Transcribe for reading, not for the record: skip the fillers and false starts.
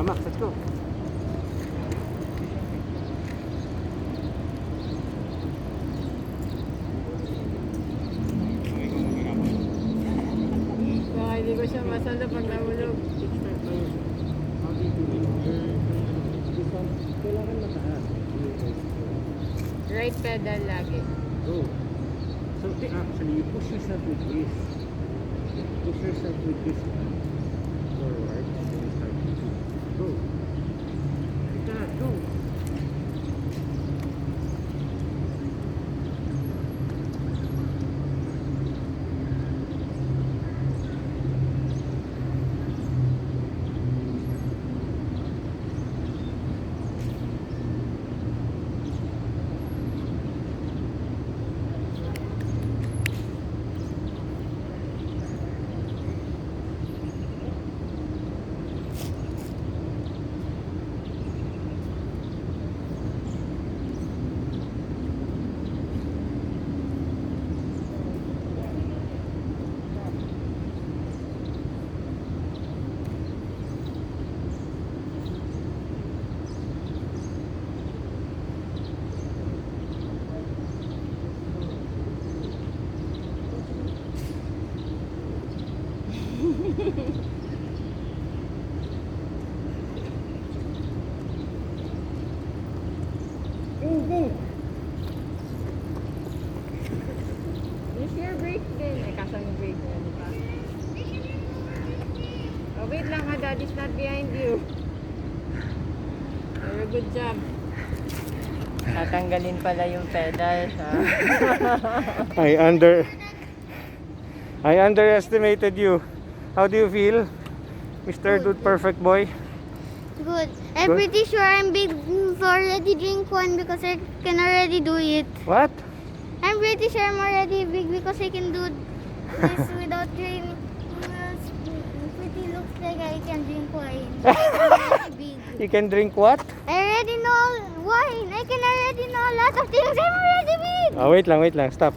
Max, let's go. Baka hindi ko siya masalo pag nahulog. How do you do it? This one, kailangan mataas. Right pedal lagi. Go. So actually, you push yourself with this. Push yourself with this forward and then you start to go. Like that, go. Go, go. Use your brake din. Eh, kaso yung brake mo, di ba? Oh, wait lang ha, daddy's not behind you. Very good job. Tatanggalin pala yung pedal, ha? I underestimated you. How do you feel, Mr. Dude Perfect Boy? Good. I'm Good? pretty sure I'm big to already drink one because I can already do it. What? I'm pretty sure I'm already big because I can do this without drinking. Pretty looks like I can drink wine. I'm already big. You can drink what? I already know wine. I can already know a lot of things. I'm already big. Oh, wait lang. Stop.